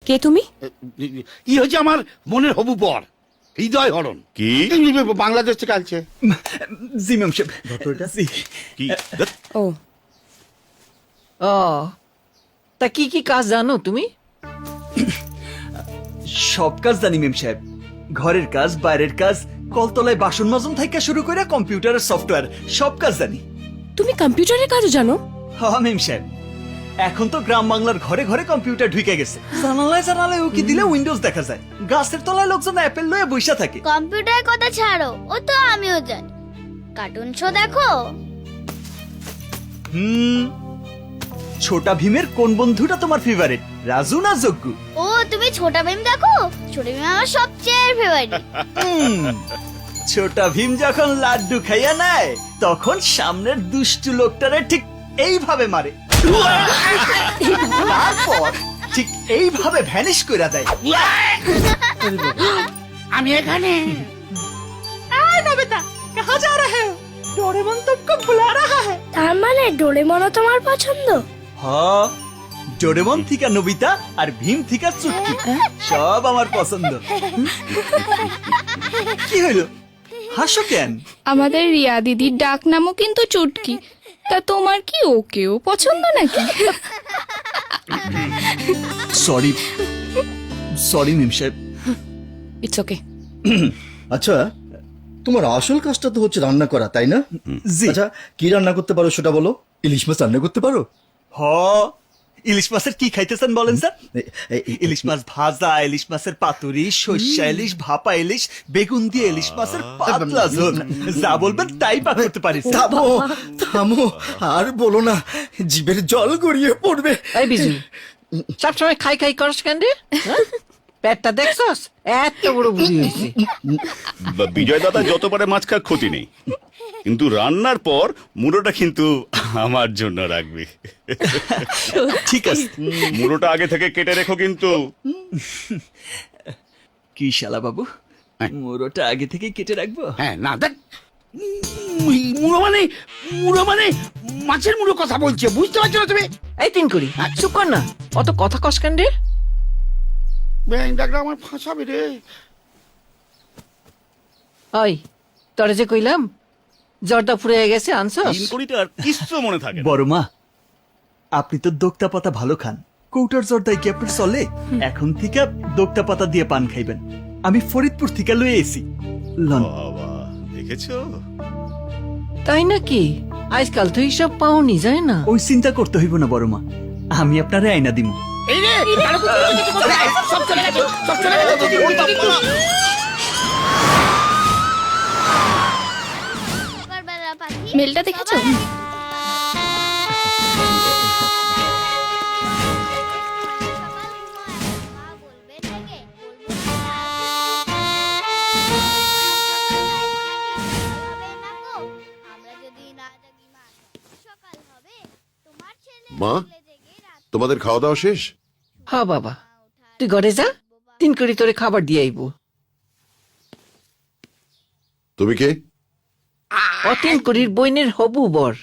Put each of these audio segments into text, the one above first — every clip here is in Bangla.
কে তুমি? ই হচ্ছে আমার মনের হবু বর, হৃদয় হরণ। কি? বাংলাদেশ থেকে আসছে। জি ম্যাম সাহেব, জি। কি? ও ও তা কি কি কাজ জানো তুমি? সব কাজ জানি ম্যাম সাহেব, ঘরের কাজ, বাইরের কাজ, কলতলায় বাসন মাজন থেকে শুরু করে কম্পিউটারের সফটওয়্যার সব কাজ জানি। তুমি কম্পিউটারের কাজও জানো? হ্যাঁ ম্যাম সাহেব, এখন তো গ্রাম বাংলার ঘরে ঘরে কম্পিউটার ঢুকে গেছে। জানালায় জানালায় উকি দিলে উইন্ডোজ দেখা যায়, গাছের তলায় লোকজন অ্যাপেল লয়ে বইসা থাকে। কম্পিউটারের কথা ছাড়ো, ও তো আমিও জানি। কার্টুন শো দেখো? ছোটা ভীমের কোন বন্ধুটা তোমার ফেভারিট, রাজু না যজ্ঞু? ও তুমি ছোটা ভীম দেখো? ছোটা ভীম আমার সবচেয়ে ফেভারিট। ছোটা ভীম যখন লাড্ডু খাইয়া নেয় তখন সামনের দুষ্টু লোকটারে ঠিক এইভাবে মারে, তারপর ঠিক এইভাবে ভ্যানিশ কইরা দেয়। আমি এখানে। কাহা যা রহে হো? ডোরেমন তুমকো ভুলা রাহা হ্যায়। তার মানে ডোরেমনও তোমার পছন্দ? হ্যাঁ, ডোরেমন থিকা নবিতা আর ভীম থিকা চুটকি সব আমার পছন্দ। কি হইলো, হাসো কেন? আমাদের রিয়া দিদির ডাক নামও কিন্তু চুটকি। তা তোমার কি ওকেও পছন্দ নাকি? সরি সরি মিম সাহেব। It's okay. আচ্ছা, তোমার আসল কাজটা তো হচ্ছে রান্না করা, তাই না? জি। আচ্ছা, কি রান্না করতে পারো সেটা বলো। ইলিশ মাছ রান্না করতে পারো? হ, ইলিশ মাছের কি খাইতেছেন বলেন স্যার? ইলিশ মাছ ভাজা, ইলিশ মাছের পাতুরি, সর্ষা ইলিশ, ভাপা ইলিশ, বেগুন দিয়ে ইলিশ মাছের পাতলা ঝোল, যা বলবেন তাই পাক করতে পারি স্যার। থামো থামো, আর বলো না, জিভের জল গড়িয়ে পড়বে। এই বিজু, সবসময় খাই খাই করস কেন রে? হ্যাঁ? পেটটা দেখছস? এত বড় বুড়ি হয়েছে। বিজয় দাদা যত পারে মাছ খাক ক্ষতি নেই, কিন্তু রান্নার পর মুড়োটা কিন্তু আমার জন্য রাখবে। ঠিক আছে। মুড়োটা আগে থেকে কেটে রেখো কিন্তু। কি শালা বাবু, মোরোটা আগে থেকে কেটে রাখবো? হ্যাঁ, না দেখ, মুড়ো মানে মাছের মুড়ো কথা বলছে, বুঝতে পারছো না তুমি? এই তিন করি চুপ কর না, অত কথা কস কেন রে? ব্যাং ডাকটা আমার ফাঁসাবে রে। ওই তোরে যে কইলাম জ্বরটা ফুরিয়ে গেছে, আনছস? তিন কড়িতে আর কিচ্ছু মনে থাকে না। বড় মা, আপনি তো দোক্তা পাতা ভালো খান, কৌটার জর্দাই কি আপনার চলে? এখন থেকে দোক্তা পাতা দিয়ে পান খাইবেন। আমি ফরিদপুর থেকে লয়ে এসি। লন। বাবা, দেখেছো? তাই নাকি? আজকাল তো এইসব পাওনি যায় না। ওই চিন্তা করতে হইব না বড় মা, আমি আপনারে আইনা দিমু। এই রে, সব চলে গেছে, সব চলে গেছে। সকালবেলা পাখি মেলটা দেখেছো? মা, তোমাদের খাওয়া দাওয়া শেষ? হ্যাঁ বাবা, তুই ঘরে যা, তিন করি তোরে খাবার দিয়ে আইব। তুমি কে? ও তিন করির বইনের হবু বর,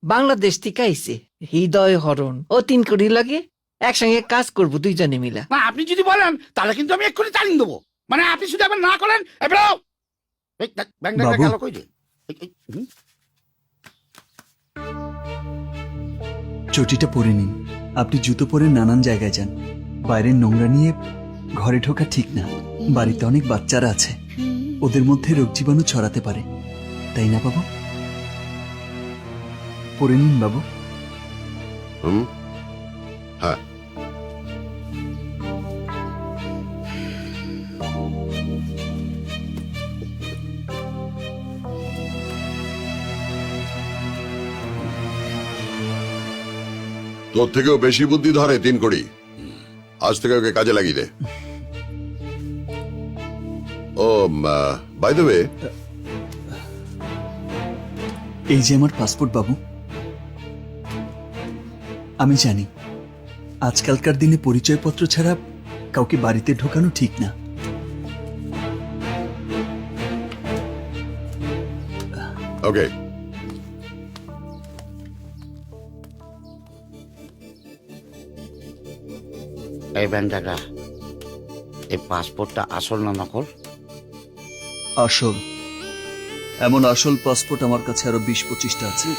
বাংলাদেশ থেকে আইছে, হৃদয় হরণ। ও তিন করি লাগে একসঙ্গে কাজ করবো দুইজনে মিলা। না, আপনি যদি বলেন তাহলে কিন্তু আমি এক্ষুনি তালিম দেবো। মানে আপনি শুধু আবার না করেন। ব্যাং ডাকটা বাবু। গেল কই রে? চটিটা পরে নিন, আপনি জুতো পরে নানান জায়গায় যান, বাইরের নোংরা নিয়ে ঘরে ঢোকা ঠিক না। বাড়িতে অনেক বাচ্চারা আছে, ওদের মধ্যে রোগ জীবাণু ছড়াতে পারে, তাই না বাবু? পরে নিন বাবু। হ্যাঁ। তোর থেকেও বেশি বুদ্ধি ধরে তিন কড়ি। আজ থেকে ওকে কাজে লাগিয়ে দে। ও, বাই দ্য ওয়ে, এই যে আমার পাসপোর্ট বাবু। আমি জানি আজকালকার দিনে পরিচয়পত্র ছাড়া কাউকে বাড়িতে ঢোকানো ঠিক না। ওকে। এই ব্যাং ডাকা এই পাসপোর্টটা আসল না নকল? আসল। এমন আসল পাসপোর্ট আমার কাছে আরো 20-25টা আছে।